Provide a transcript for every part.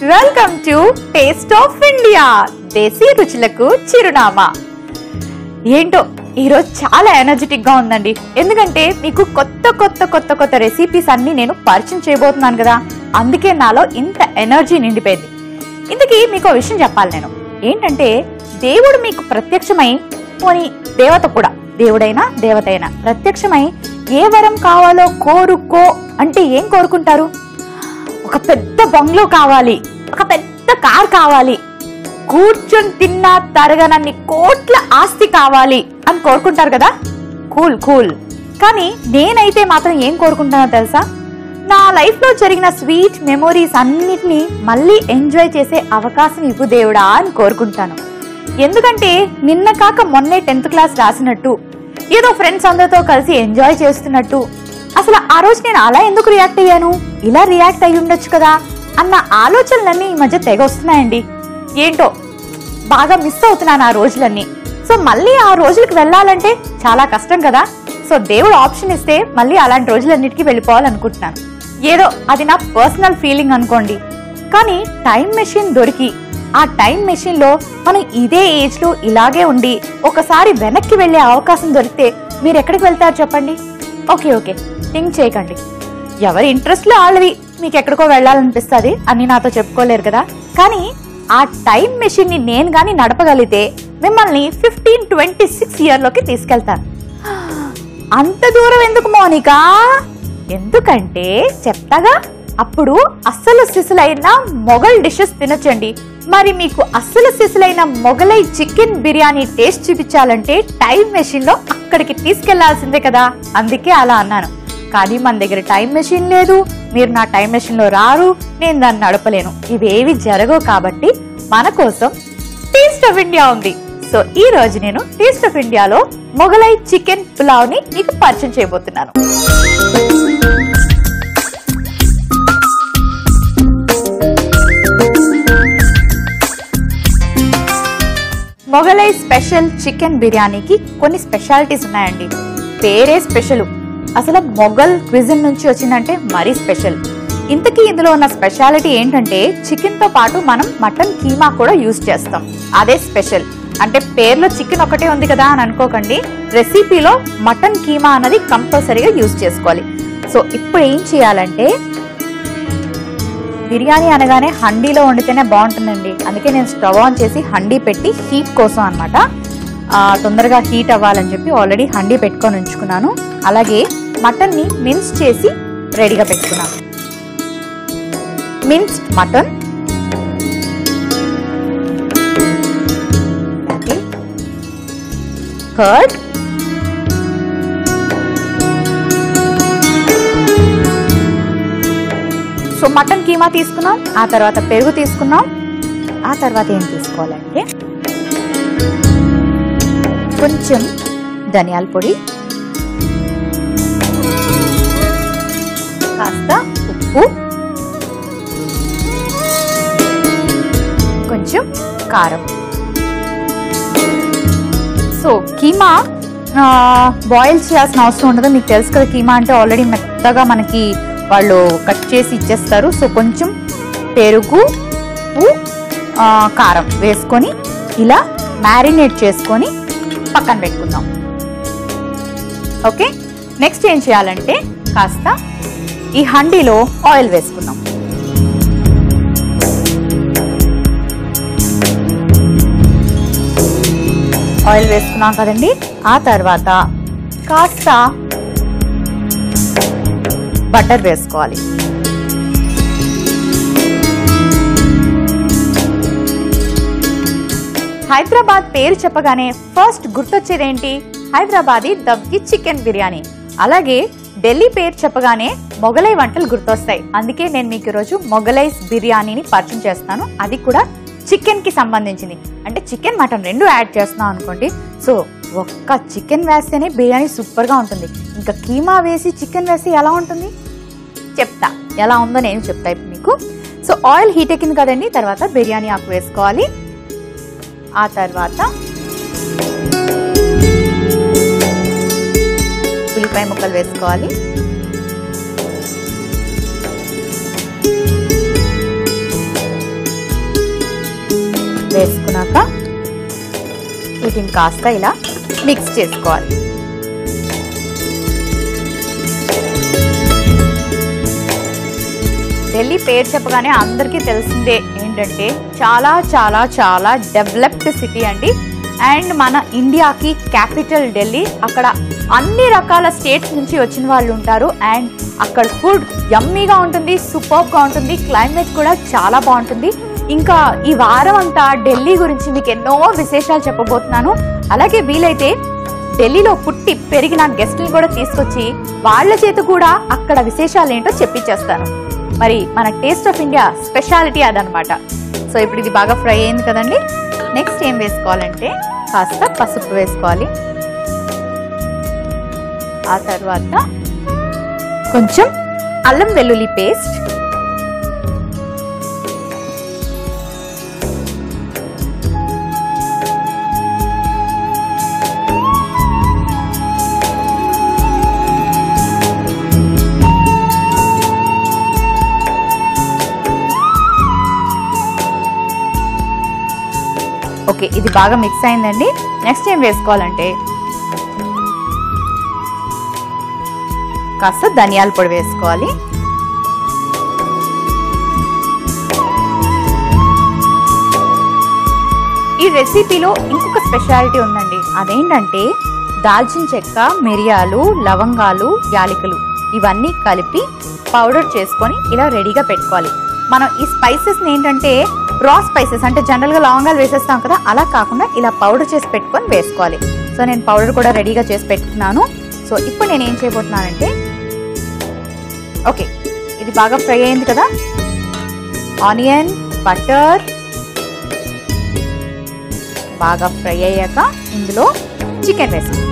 Welcome to taste of India, దేశీ రుచులకు చిరునామా. ఏంటో ఈరోజు చాలా ఎనర్జెటిక్ గా ఉందండి. ఎందుకంటే మీకు కొత్త రెసిపీస్ అన్ని నేను పరిచయం చేయబోతున్నాను కదా, అందుకే నాలో ఇంత ఎనర్జీ నిండిపోయింది. ఇంతకీ మీకు విషయం చెప్పాలి. నేను ఏంటంటే, దేవుడు మీకు ప్రత్యక్షమై, పోనీ దేవత కూడా, దేవుడైనా దేవతైనా ప్రత్యక్షమై ఏ వరం కావాలో కోరుకో అంటే ఏం కోరుకుంటారు? ఒక పెద్ద బంగ్లో కావాలి, ఒక పెద్ద కార్ కావాలి, కూర్చొని తిన్నా తరగనన్ని కోట్ల ఆస్తి కావాలి అని కోరుకుంటారు కదా. కూల్. కానీ నేనైతే మాత్రం ఏం కోరుకుంటానో తెలుసా? నా లైఫ్ లో జరిగిన స్వీట్ మెమోరీస్ అన్నిటినీ మళ్ళీ ఎంజాయ్ చేసే అవకాశం ఇవ్వు దేవుడా అని కోరుకుంటాను. ఎందుకంటే నిన్న కాక మొన్నే 10th క్లాస్ రాసినట్టు, ఏదో ఫ్రెండ్స్ అందరితో కలిసి ఎంజాయ్ చేస్తున్నట్టు, అసలు ఆ రోజు నేను అలా ఎందుకు రియాక్ట్ అయ్యాను, ఇలా రియాక్ట్ అయ్యి ఉండొచ్చు కదా అన్న ఆలోచనలన్నీ ఈ మధ్య తెగ వస్తున్నాయండి. ఏంటో బాగా మిస్ అవుతున్నాను ఆ రోజులన్నీ. సో మళ్ళీ ఆ రోజులకు వెళ్ళాలంటే చాలా కష్టం కదా. సో దేవుడు ఆప్షన్ ఇస్తే మళ్ళీ అలాంటి రోజులన్నిటికీ వెళ్ళిపోవాలనుకుంటున్నాను. ఏదో అది నా పర్సనల్ ఫీలింగ్ అనుకోండి. కానీ టైం మెషిన్ దొరికి, ఆ టైం మెషిన్ లో మనం ఇదే ఏజ్ లో ఇలాగే ఉండి ఒకసారి వెనక్కి వెళ్లే అవకాశం దొరికితే మీరు ఎక్కడికి వెళ్తారు చెప్పండి? ఓకే థింక్ చేయకండి. ఎవరి ఇంట్రెస్ట్ లో వాళ్ళవి. మీకు ఎక్కడికో వెళ్ళాలనిపిస్తుంది అని నాతో చెప్పుకోలేరు కదా. కానీ ఆ టైం మెషిన్ ని నేను గాని నడపగలిగితే మిమ్మల్ని 1526 ఇయర్ లోకి తీసుకెళ్తాను. అంత దూరం ఎందుకు మోనికా? ఎందుకంటే చెప్తాగా, అప్పుడు అస్సలు సిసులైన మొఘల్ డిషెస్ తినొచ్చండి. మరి మీకు అస్సలు సిసులైన మొఘలై చికెన్ బిర్యానీ టేస్ట్ చూపించాలంటే టైం మెషిన్ లో అక్కడికి తీసుకెళ్లాల్సిందే కదా. అందుకే అలా అన్నాను. కానీ మన దగ్గర టైం మెషిన్ లేదు, మీరు నా టైం మెషిన్ లో రారు, నేను దాన్ని నడపలేను. ఇవేవి జరగవు. కాబట్టి మన కోసం టేస్ట్ ఆఫ్ ఇండియా ఉంది. సో ఈ రోజు నేను టేస్ట్ ఆఫ్ ఇండియాలో మొఘలై చికెన్ పులావ్ ని మీకు పరిచయం చేయబోతున్నాను. మొఘలై స్పెషల్ చికెన్ బిర్యానీకి కొన్ని స్పెషాలిటీస్ ఉన్నాయండి. పేరే స్పెషల్. అసలు మొఘల్ క్విజిన్ నుంచి వచ్చిందంటే మరీ స్పెషల్. ఇంతకీ ఇందులో ఉన్న స్పెషాలిటీ ఏంటంటే, చికెన్ తో పాటు మనం మటన్ కీమా కూడా యూజ్ చేస్తాం. అదే స్పెషల్. అంటే పేర్లో చికెన్ ఒకటే ఉంది కదా అని అనుకోకండి. రెసిపీలో మటన్ కీమా అన్నది కంపల్సరీగా యూజ్ చేసుకోవాలి. సో ఇప్పుడు ఏం చేయాలంటే, బిర్యానీ అనగానే హండీలో వండితేనే బాగుంటుందండి. అందుకే నేను స్టవ్ ఆన్ చేసి హండీ పెట్టి హీట్ కోసం అనమాట, తొందరగా హీట్ అవ్వాలని చెప్పి ఆల్రెడీ హండీ పెట్టుకొని ఉంచుకున్నాను. అలాగే మటన్ ని మిన్స్ చేసి రెడీగా పెట్టుకున్నాను. Minced mutton, curd, so mutton keema తీసుకున్నాం, ఆ తర్వాత పెరుగు తీసుకున్నాం. ఆ తర్వాత ఏం తీసుకోవాలంటే కొంచెం ధనియాల పొడి, కాస్త ఉప్పు, కొంచెం కారం. సో కీమా బాయిల్ చేయాల్సిన అవసరం ఉండదు. మీకు తెలుసు కదా, కీమా అంటే ఆల్రెడీ మెత్తగా మనకి వాళ్ళు కట్ చేసి ఇచ్చేస్తారు. సో కొంచెం పెరుగు, ఉప్పు, కారం వేసుకొని ఇలా మ్యారినేట్ చేసుకొని పక్కన పెట్టుకుందాం. ఓకే, నెక్స్ట్ ఏం చేయాలంటే కాస్త ఈ హండీలో ఆయిల్ వేసుకుందాం. ఆయిల్ వేసుకున్నాం కదండి. ఆ తర్వాత కాస్త బటర్ వేసుకోవాలి. హైదరాబాద్ పేరు చెప్పగానే ఫస్ట్ గుర్తొచ్చేదేంటి? హైదరాబాదీ దమ్కి చికెన్ బిర్యానీ. అలాగే ఢిల్లీ పేరు చెప్పగానే మొఘలై వంటలు గుర్తొస్తాయి. అందుకే నేను మీకు ఈరోజు మొఘలైస్ బిర్యానీని పరిచయం చేస్తాను. అది కూడా చికెన్ కి సంబంధించింది. అంటే చికెన్ మటన్ రెండు యాడ్ చేస్తున్నాం అనుకోండి. సో ఒక్క చికెన్ వేస్తేనే బిర్యానీ సూపర్ గా ఉంటుంది. ఇంకా కీమా వేసి చికెన్ వేసి ఎలా ఉంటుంది చెప్తా. ఎలా ఉందో నేను చెప్తా ఇప్పుడు మీకు. సో ఆయిల్ హీట్ ఎక్కింది కదండి. తర్వాత బిర్యానీ ఆకు వేసుకోవాలి. ఆ తర్వాత ఉల్లిపాయ ముక్కలు వేసుకోవాలి. వేసుకున్నాక వీటిని కాస్త ఇలా మిక్స్ చేసుకోవాలి. ఢిల్లీ పేరు చెప్పగానే అందరికీ తెలిసిందే ఏంటంటే చాలా చాలా చాలా డెవలప్డ్ సిటీ అండి. అండ్ మన ఇండియాకి క్యాపిటల్ ఢిల్లీ. అక్కడ అన్ని రకాల స్టేట్స్ నుంచి వచ్చిన వాళ్ళు ఉంటారు. అండ్ అక్కడ ఫుడ్ యమ్మీగా ఉంటుంది, సూపర్గా ఉంటుంది, క్లైమేట్ కూడా చాలా బాగుంటుంది. ఇంకా ఈ వారం అంతా ఢిల్లీ గురించి మీకు ఎన్నో విశేషాలు చెప్పబోతున్నాను. అలాగే వీలైతే ఢిల్లీలో పుట్టి పెరిగిన గెస్టులు కూడా తీసుకొచ్చి వాళ్ళ చేత కూడా అక్కడ విశేషాలు ఏంటో చెప్పించేస్తాను. మరి మన టేస్ట్ ఆఫ్ ఇండియా స్పెషాలిటీ అదనమాట. సో ఇప్పుడు ఇది బాగా ఫ్రై అయింది కదండి. నెక్స్ట్ ఏం వేసుకోవాలంటే కాస్త పసుపు వేసుకోవాలి. ఆ తర్వాత కొంచెం అల్లం వెల్లుల్లి పేస్ట్, ఓకే ఇది బాగా మిక్స్ అయిందండి. నెక్స్ట్ ఏం వేసుకోవాలంటే కాస్త ధనియాల పొడి వేసుకోవాలి. ఈ రెసిపీలో ఇంకొక స్పెషాలిటీ ఉందండి. అదేంటంటే దాల్చిన చెక్క, మిరియాలు, లవంగాలు, యాలకులు ఇవన్నీ కలిపి పౌడర్ చేసుకొని ఇలా రెడీగా పెట్టుకోవాలి. మనం ఈ స్పైసెస్ ఏంటంటే రా స్పైసెస్ అంటే జనరల్ గా లవంగాలు వేసేస్తాం కదా, అలా కాకుండా ఇలా పౌడర్ చేసి పెట్టుకొని వేసుకోవాలి. సో నేను పౌడర్ కూడా రెడీగా చేసి పెట్టుకున్నాను. సో ఇప్పుడు నేను ఏం చేయబోతున్నానంటే ఓకే ఇది బాగా ఫ్రై అయింది కదా, ఆనియన్, బటర్ బాగా ఫ్రై అయ్యాక ఇందులో చికెన్ వేస్తాను.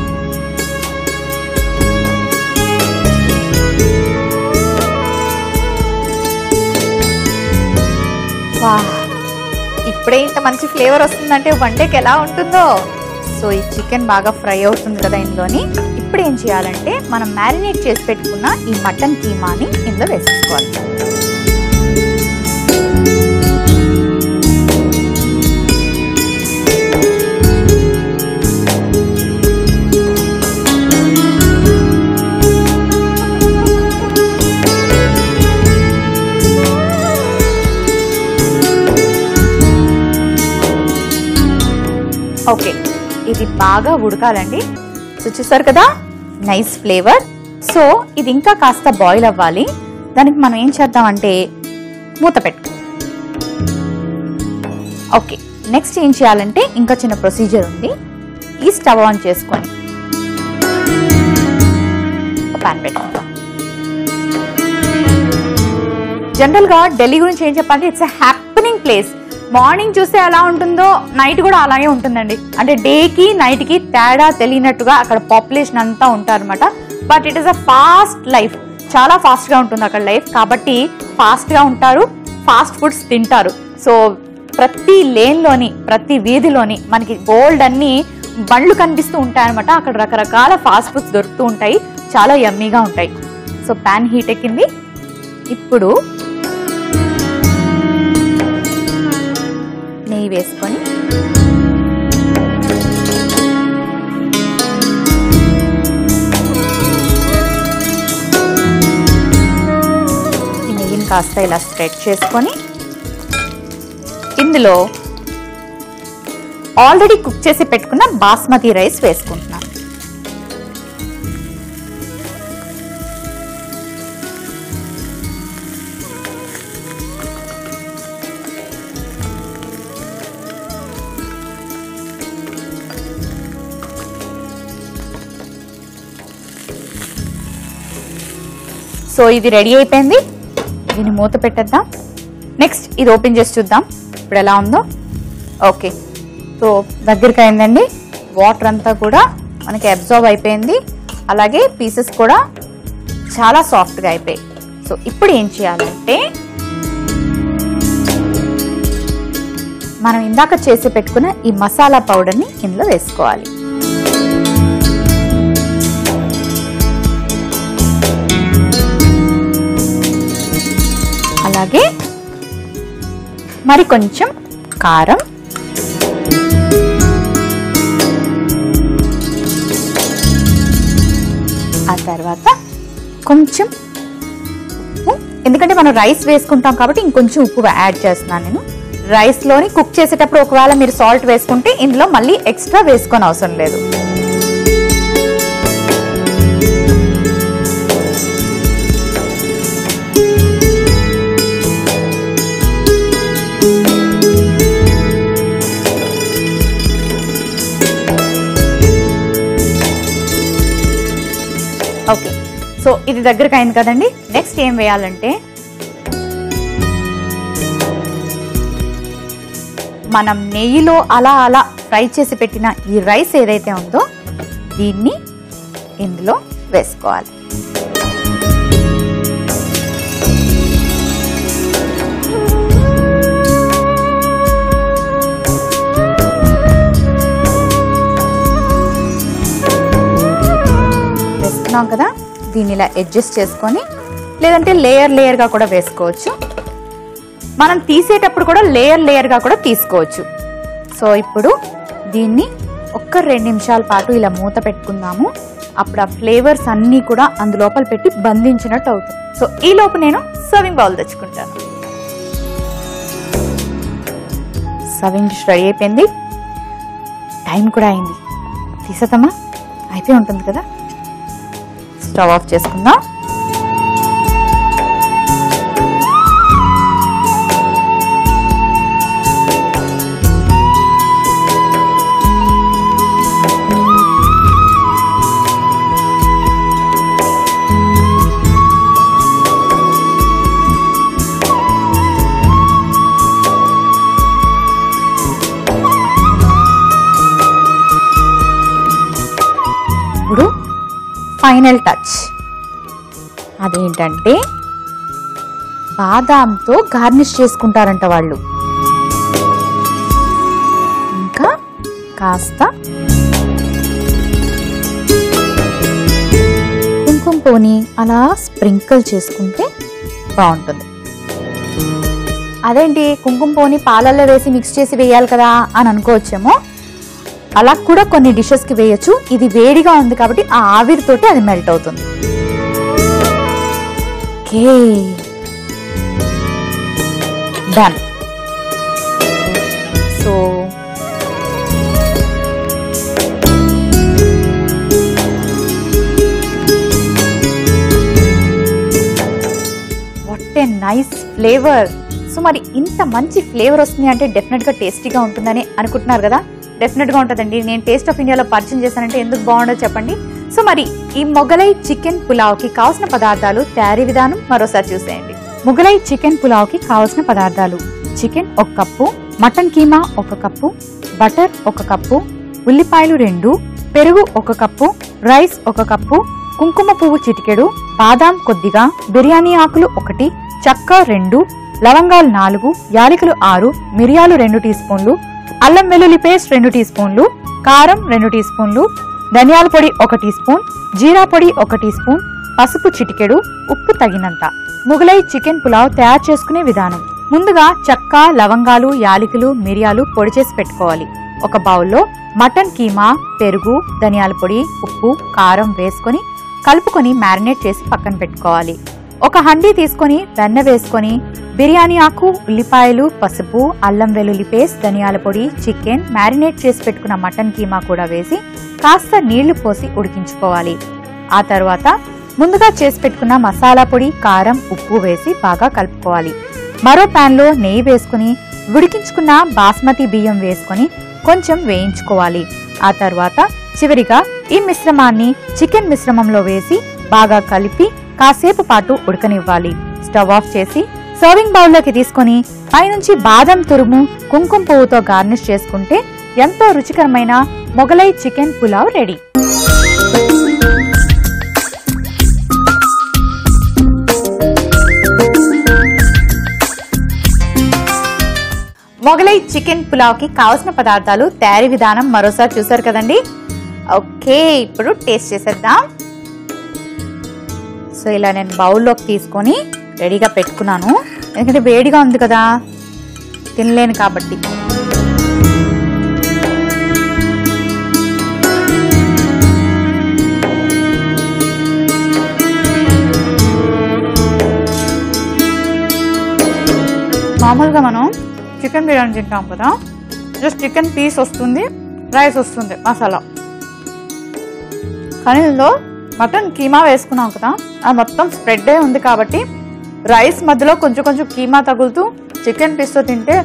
ఇప్పుడే ఇంత మంచి ఫ్లేవర్ వస్తుందంటే వంటకి ఎలా ఉంటుందో. సో ఈ చికెన్ బాగా ఫ్రై అవుతుంది కదా ఇందులోని. ఇప్పుడు ఏం చేయాలంటే మనం మ్యారినేట్ చేసి పెట్టుకున్న ఈ మటన్ కీమాని ఇందులో వేసేసుకోవాలి. ఓకే ఇది బాగా ఉడకాలండి. సో చూసారు కదా నైస్ ఫ్లేవర్. సో ఇది ఇంకా కాస్త బాయిల్ అవ్వాలి. దానికి మనం ఏం చేద్దామంటే మూత పెట్టు. ఓకే నెక్స్ట్ ఏం చేయాలంటే ఇంకా చిన్న ప్రొసీజర్ ఉంది. ఈ స్టవ్ ఆన్ చేసుకొని పాన్ పెట్టుకుంటాం. జనరల్ గా ఢిల్లీ గురించి ఏం చెప్పాలంటే it's a happening place. Morning చూస్తే ఎలా ఉంటుందో నైట్ కూడా అలాగే ఉంటుందండి. అంటే డేకి నైట్కి తేడా తెలియనట్టుగా అక్కడ పాపులేషన్ అంతా ఉంటారనమాట. But it is a fast life. చాలా ఫాస్ట్గా ఉంటుంది అక్కడ లైఫ్. కాబట్టి ఫాస్ట్గా ఉంటారు, ఫాస్ట్ ఫుడ్స్ తింటారు. సో ప్రతి లేన్లోని ప్రతి వీధిలోని మనకి బోల్డ్ అన్ని బండ్లు కనిపిస్తూ ఉంటాయన్నమాట. అక్కడ రకరకాల ఫాస్ట్ ఫుడ్స్ దొరుకుతూ ఉంటాయి, చాలా యమ్మీగా ఉంటాయి. సో ప్యాన్ హీట్ ఎక్కింది. ఇప్పుడు నెయ్యి వేసుకొని ఈ నెయ్యిని కాస్త ఇలా స్ప్రెడ్ చేసుకొని ఇందులో ఆల్రెడీ కుక్ చేసి పెట్టుకున్న బాస్మతి రైస్ వేసుకుంటున్నాను. సో ఇది రెడీ అయిపోయింది. దీన్ని మూత పెట్టేద్దాం. నెక్స్ట్ ఇది ఓపెన్ చేసి చూద్దాం ఇప్పుడు ఎలా ఉందో. ఓకే సో దగ్గరికి అయిందండి. వాటర్ అంతా కూడా మనకి అబ్జర్వ్ అయిపోయింది. అలాగే పీసెస్ కూడా చాలా సాఫ్ట్గా అయిపోయాయి. సో ఇప్పుడు ఏం చేయాలంటే మనం ఇందాక చేసి పెట్టుకున్న ఈ మసాలా పౌడర్ని ఇందులో వేసుకోవాలి. అలాగే మరి కొంచెం కారం, తర్వాత కొంచెం ఉప్పు, ఎందుకంటే మనం రైస్ వేసుకుంటాం కాబట్టి ఇంకొంచెం ఉప్పు యాడ్ చేస్తున్నాను నేను. రైస్లోని కుక్ చేసేటప్పుడు ఒకవేళ మీరు సాల్ట్ వేసుకుంటే ఇందులో మళ్ళీ ఎక్స్ట్రా వేసుకొని అవసరం లేదు. ఓకే, సో ఇది దగ్గరకు అయింది కదండి. నెక్స్ట్ ఏం వేయాలంటే మనం నెయ్యిలో అలా అలా ఫ్రై చేసి పెట్టిన ఈ రైస్ ఏదైతే ఉందో దీన్ని ఇందులో వేసుకోవాలి. వేసుకున్నాం కదా, దీన్ని ఇలా అడ్జస్ట్ చేసుకొని, లేదంటే లేయర్ లేయర్గా కూడా వేసుకోవచ్చు. మనం తీసేటప్పుడు కూడా లేయర్ లేయర్గా కూడా తీసుకోవచ్చు. సో ఇప్పుడు దీన్ని ఒక్క 2 నిమిషాల పాటు ఇలా మూత పెట్టుకుందాము. అప్పుడు ఆ ఫ్లేవర్స్ అన్నీ కూడా అందులోపల పెట్టి బంధించినట్టు అవుతుంది. సో ఈ లోపు నేను సర్వింగ్ బౌల్ తెచ్చుకుంటాను. సర్వింగ్ డిష్ రెడీ అయిపోయింది, టైం కూడా అయింది. తీసేద్దామా? అయిపోయి ఉంటుంది కదా. స్టవ్ ఆఫ్ చేసుకుందాం. ఇప్పుడు ఫైనల్ టచ్ అదేంటంటే బాదాంతో గార్నిష్ చేసుకుంటారంట వాళ్ళు. ఇంకా కాస్త కుంకుమ పోని అలా స్ప్రింకిల్ చేసుకుంటే బాగుంటుంది. అదేంటి కుంకుమ పోని పాలల్లో వేసి మిక్స్ చేసి వేయాలి కదా అని అనుకోవచ్చేమో. అలా కూడా కొన్ని డిషెస్కి వేయచ్చు. ఇది వేడిగా ఉంది కాబట్టి ఆ ఆవిరితోటి అది మెల్ట్ అవుతుంది. Okay, done. So what a nice flavour. So మరి ఇంత మంచి ఫ్లేవర్ వస్తుంది అంటే డెఫినెట్గా టేస్టీగా ఉంటుందని అనుకుంటున్నారు కదా. డెఫినెట్గా ఉంటుందండి. నేను టేస్ట్ ఆఫ్ ఇండియాలో పరిచయం చేశానంటే ఎందుకు బాగుండదో చెప్పండి. సో మరి ఈ మొగలై చికెన్ పులావ్కి కావాల్సిన పదార్థాలు, తయారీ విధానం మరోసారి చూసేయండి. మొగలై చికెన్ పులావ్కి కావాల్సిన పదార్థాలు: chicken 1 cup, mutton keema 1 cup, butter 1 cup, ఉల్లిపాయలు 2, పెరుగు 1 కప్పు, రైస్ 1 కప్పు, కుంకుమ పువ్వు చిటికెడు, బాదాం కొద్దిగా, బిర్యానీ ఆకులు 1, చెక్క 2, లవంగాలు 4, యాలకులు 6, మిరియాలు 2 టీ స్పూన్లు, అల్లం వెల్లుల్లి పేస్ట్ 2 టీ స్పూన్లు, కారం 2 టీ స్పూన్లు, ధనియాల పొడి 1 టీ స్పూన్, జీరా పొడి 1 టీ స్పూన్, పసుపు చిటికెడు, ఉప్పు తగినంత. మొగలై చికెన్ పులావ్ తయారు చేసుకునే విధానం: ముందుగా చెక్క, లవంగాలు, యాలకులు, మిరియాలు పొడి చేసి పెట్టుకోవాలి. ఒక బౌల్లో మటన్ కీమా, పెరుగు, ధనియాల పొడి, ఉప్పు, కారం వేసుకొని కలుపుకొని మ్యారినేట్ చేసి పక్కన పెట్టుకోవాలి. ఒక హండీ తీసుకొని వెన్న వేసుకొని బిర్యానీ ఆకు, ఉల్లిపాయలు, పసుపు, అల్లం వెల్లుల్లి పేస్ట్, ధనియాల పొడి, చికెన్, మ్యారినేట్ చేసి పెట్టుకున్న మటన్ కీమా కూడా వేసి కాస్త నీళ్లు పోసి ఉడికించుకోవాలి. ఆ తర్వాత ముందుగా చేసి పెట్టుకున్న మసాలా పొడి, కారం, ఉప్పు వేసి బాగా కలుపుకోవాలి. మరో ప్యాన్లో నెయ్యి వేసుకుని ఉడికించుకున్న బాస్మతి బియ్యం వేసుకొని కొంచెం వేయించుకోవాలి. ఆ తర్వాత చివరిగా ఈ మిశ్రమాన్ని చికెన్ మిశ్రమంలో వేసి బాగా కలిపి కాసేపు పాటు ఉడకనివ్వాలి. స్టవ్ ఆఫ్ చేసి సర్వింగ్ బౌల్లోకి తీసుకొని పైనుంచి బాదం తురుము, కుంకుమ పువ్వుతో గార్నిష్ చేసుకుంటే ఎంతో రుచికరమైన Mughlai chicken pulao ready. Mughlai chicken పులావ్కి కావాల్సిన పదార్థాలు, తయారీ విధానం మరోసారి చూసారు కదండి. ఓకే, ఇప్పుడు టేస్ట్ చేసేద్దాం. సో ఇలా నేను బౌల్లోకి తీసుకొని రెడీగా పెట్టుకున్నాను. ఎందుకంటే వేడిగా ఉంది కదా, తినలేను కాబట్టి. మామూలుగా మనం చికెన్ బిర్యానీ తింటాం కదా, జస్ట్ చికెన్ పీస్ వస్తుంది, రైస్ వస్తుంది మసాలా. కానీ ఇందులో మటన్ కీమా వేసుకున్నాం కదా, అది మొత్తం స్ప్రెడ్ అయి ఉంది కాబట్టి రైస్ మధ్యలో కొంచెం కొంచెం కీమా తగులుతూ చికెన్ పీస్తో తింటే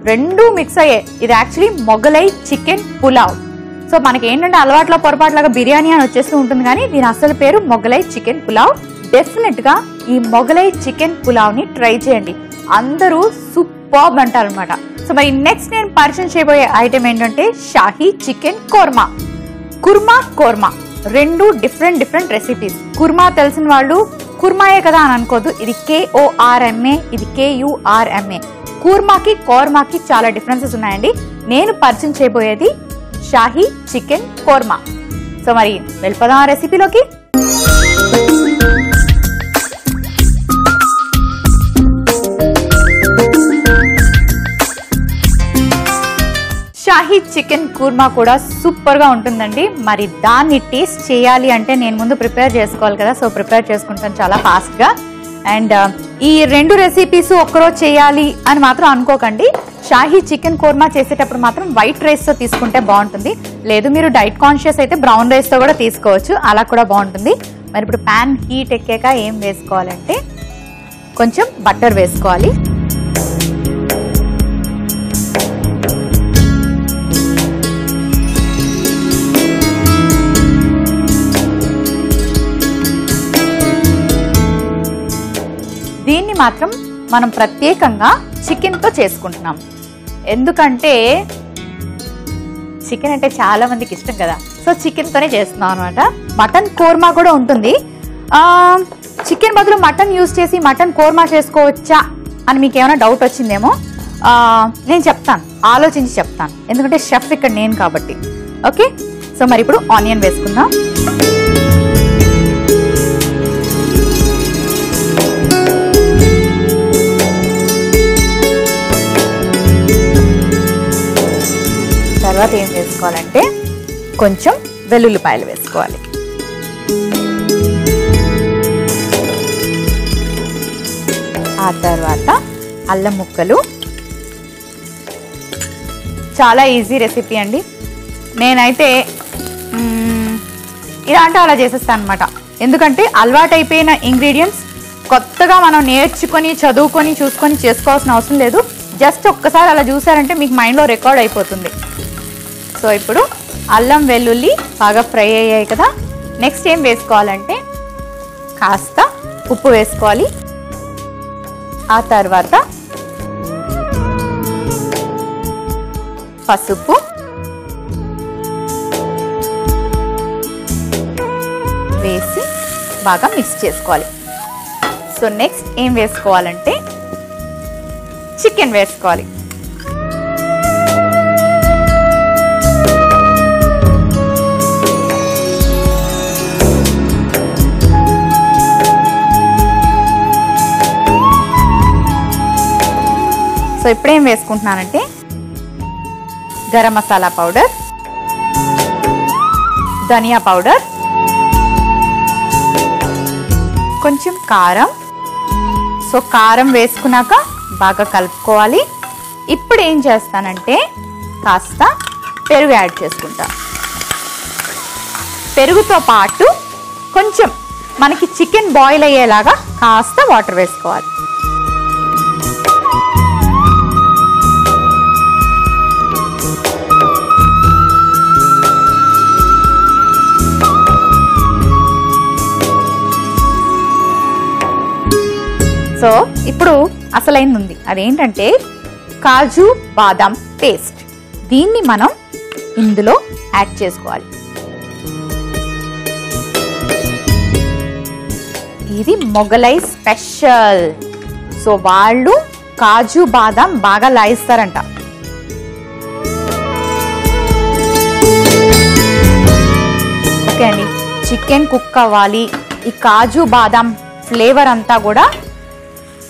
రెండు మిక్స్ అయ్యాయి. ఇది actually Mughlai chicken pulao. So మనకి ఏంటంటే అలవాట్లో పొరపాట్లాగా బిర్యానీ అని వచ్చేస్తూ ఉంటుంది, కానీ దీని అసలు పేరు మొగలై చికెన్ పులావ్. డెఫినెట్గా ఈ మొగలై చికెన్ పులావ్ని ట్రై చేయండి, అందరూ సూపర్బ్ అంటారు అనమాట. సో మరి నెక్స్ట్ నేను పరిచయం చేయబోయే ఐటెం ఏంటంటే షాహీ చికెన్ కోర్మా. కుర్మా రెండు డిఫరెంట్ రెసిపీస్. కుర్మా తెలిసిన వాళ్ళు కుర్మాయే కదా అని అనుకోదు, ఇది KORMA, ఇది KURMA. కూర్మాకి కోర్మాకి చాలా డిఫరెన్సెస్ ఉన్నాయండి. నేను పరిచయం చేయబోయేది షాహీ చికెన్ కోర్మా. సో మరి వెళ్ళిపోదాం ఆ రెసిపీలోకి. షాహీ చికెన్ కూర్మా కూడా సూపర్గా ఉంటుందండి. మరి దాన్ని టేస్ట్ చేయాలి అంటే నేను ముందు ప్రిపేర్ చేసుకోవాలి కదా, సో ప్రిపేర్ చేసుకుంటాను చాలా ఫాస్ట్గా. అండ్ ఈ రెండు రెసిపీస్ ఒక్కరోజు చేయాలి అని మాత్రం అనుకోకండి. షాహీ చికెన్ కోర్మా చేసేటప్పుడు మాత్రం వైట్ రైస్తో తీసుకుంటే బాగుంటుంది, లేదు మీరు డైట్ కాన్షియస్ అయితే బ్రౌన్ రైస్తో కూడా తీసుకోవచ్చు, అలా కూడా బాగుంటుంది. మరి ఇప్పుడు ప్యాన్ హీట్ ఎక్కాక ఏం వేసుకోవాలంటే కొంచెం బటర్ వేసుకోవాలి. దీన్ని మాత్రం మనం ప్రత్యేకంగా చికెన్తో చేసుకుంటున్నాం, ఎందుకంటే చికెన్ అంటే చాలా మందికి ఇష్టం కదా, సో చికెన్తోనే చేస్తున్నాం అనమాట. మటన్ కోర్మా కూడా ఉంటుంది. చికెన్ బదులు మటన్ యూజ్ చేసి మటన్ కోర్మా చేసుకోవచ్చా అని మీకు ఏమైనా డౌట్ వచ్చిందేమో, నేను చెప్తాను, ఆలోచించి చెప్తాను, ఎందుకంటే షెఫ్ ఇక్కడ నేను కాబట్టి. ఓకే, సో మరి ఇప్పుడు ఆనియన్ వేసుకుందాం. తర్వాత ఏం వేసుకోవాలంటే కొంచెం వెల్లుల్లిపాయలు వేసుకోవాలి. ఆ తర్వాత అల్లం ముక్కలు. చాలా ఈజీ రెసిపీ అండి. నేనైతే ఇలా అంటే అలా చేసేస్తాను అనమాట, ఎందుకంటే అలవాటైపోయిన ఇంగ్రీడియంట్స్ కొత్తగా మనం నేర్చుకొని చదువుకొని చూసుకొని చేసుకోవాల్సిన అవసరం లేదు. జస్ట్ ఒక్కసారి అలా చూసారంటే మీకు మైండ్లో రికార్డ్ అయిపోతుంది. సో ఇప్పుడు అల్లం వెల్లుల్లి బాగా ఫ్రై అయ్యాయి కదా, నెక్స్ట్ ఏం వేసుకోవాలంటే కాస్త ఉప్పు వేసుకోవాలి. ఆ తర్వాత పసుపు, వేసి బాగా మిక్స్ చేసుకోవాలి. సో నెక్స్ట్ ఏం వేసుకోవాలంటే చికెన్ వేసుకోవాలి. సో ఇప్పుడేం వేసుకుంటున్నానంటే గరం మసాలా పౌడర్, ధనియా పౌడర్, కొంచెం కారం. సో కారం వేసుకున్నాక బాగా కలుపుకోవాలి. ఇప్పుడు ఏం చేస్తానంటే కాస్త పెరుగు యాడ్ చేసుకుంటా. పెరుగుతో పాటు కొంచెం మనకి చికెన్ బాయిల్ అయ్యేలాగా కాస్త వాటర్ వేసుకోవాలి. సో ఇప్పుడు అసలైంది ఉంది, అదేంటంటే కాజు బాదాం పేస్ట్. దీన్ని మనం ఇందులో యాడ్ చేసుకోవాలి. ఇది మొగలై స్పెషల్. సో వాళ్ళు కాజు బాదాం బాగా లాయిస్తారంట. ఓకే అండి, చికెన్ కుక్ అవ్వాలి, ఈ కాజు బాదాం ఫ్లేవర్ అంతా కూడా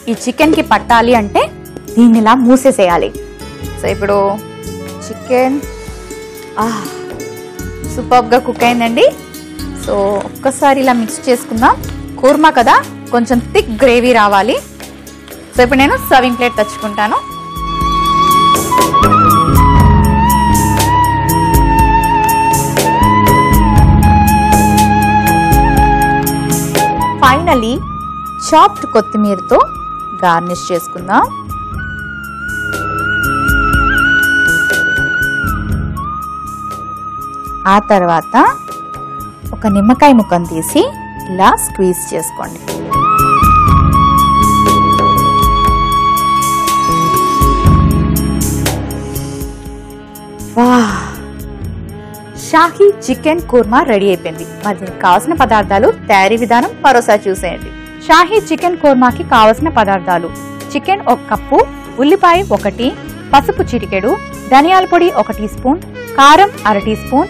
ఈ చికెన్కి పట్టాలి అంటే దీన్ని ఇలా మూసేసేయాలి. సో ఇప్పుడు చికెన్ సూపర్గా కుక్ అయిందండి. సో ఒక్కసారి ఇలా మిక్స్ చేసుకుందాం. కూర్మా కదా, కొంచెం థిక్ గ్రేవీ రావాలి. సో ఇప్పుడు నేను సర్వింగ్ ప్లేట్ తెచ్చుకుంటాను. ఫైనలీ చాప్డ్ కొత్తిమీరతో గార్నిష్ చేసుకుందాం. ఆ తర్వాత ఒక నిమ్మకాయ ముక్కను తీసి ఇలా స్క్వీజ్ చేసుకోండి. షాహీ చికెన్ కుర్మా రెడీ అయిపోయింది. మరి దీనికి కావాల్సిన పదార్థాలు, తయారీ విధానం మరోసారి చూసేయండి. షాహీ చికెన్ కుర్మాకి కావలసిన పదార్థాలు: చికెన్ 1 కప్పు, ఉల్లిపాయ 1, పసుపు చిటికెడు, ధనియాల పొడి 1 టీ స్పూన్, కారం 1/2 టీ స్పూన్,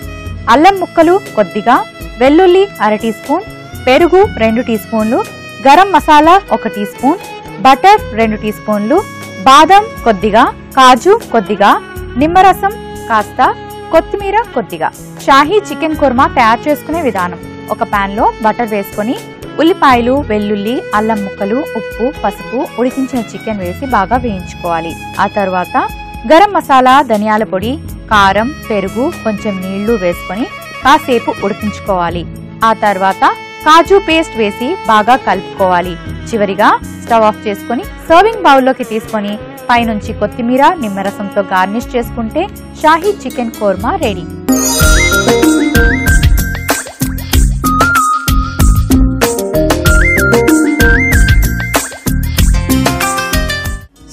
అల్లం ముక్కలు కొద్దిగా, వెల్లుల్లి 1/2 టీ స్పూన్, పెరుగు 2 టీ స్పూన్లు, garam masala 1 teaspoon, butter 2 tea స్పూన్లు, బాదం కొద్దిగా, కాజు కొద్దిగా, నిమ్మరసం కాస్త, కొత్తిమీర కొద్దిగా. షాహీ చికెన్ కుర్మా తయారు చేసుకునే విధానం: ఒక పాన్ లో బటర్ వేసుకొని ఉల్లిపాయలు, వెల్లుల్లి, అల్లం ముక్కలు, ఉప్పు, పసుపు, ఉడికించిన చికెన్ వేసి బాగా వేయించుకోవాలి. ఆ తర్వాత గరం మసాలా, ధనియాల పొడి, కారం, పెరుగు, కొంచెం నీళ్లు వేసుకొని కాసేపు ఉడికించుకోవాలి. ఆ తర్వాత కాజు పేస్ట్ వేసి బాగా కలుపుకోవాలి. చివరిగా స్టవ్ ఆఫ్ చేసుకొని సర్వింగ్ బౌల్లోకి తీసుకొని పైనుంచి కొత్తిమీర, నిమ్మరసంతో గార్నిష్ చేసుకుంటే shahi chicken korma ready.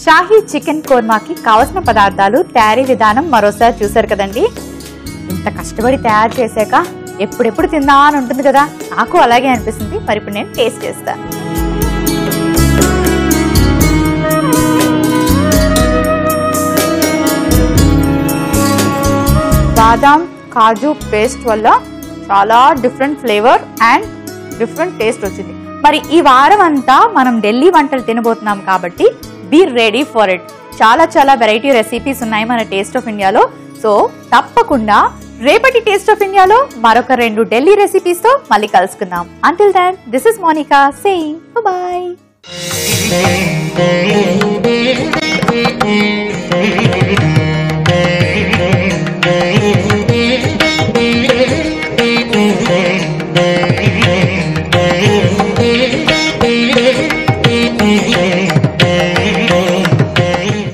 Shahi chicken కుర్మాకి కావలసిన పదార్థాలు, తయారీ విధానం మరోసారి చూసారు కదండి. ఇంత కష్టపడి తయారు చేశాక ఎప్పుడెప్పుడు తిందా అని ఉంటుంది కదా, నాకు అలాగే అనిపిస్తుంది. మరి ఇప్పుడు నేను టేస్ట్ చేస్తాను. బాదాం కాజు పేస్ట్ వల్ల చాలా different flavour and different taste వచ్చింది. మరి ఈ వారం అంతా మనం ఢిల్లీ వంటలు తినబోతున్నాం కాబట్టి బీ రెడీ ఫర్ ఇట్. చాలా వెరైటీ రెసిపీస్ ఉన్నాయి మన టేస్ట్ ఆఫ్ ఇండియాలో. సో తప్పకుండా రేపటి టేస్ట్ ఆఫ్ ఇండియాలో మరొక 2 ఢిల్లీ రెసిపీస్ తో మళ్ళీ కలుసుకుందాం. Until then, this is Monika saying by.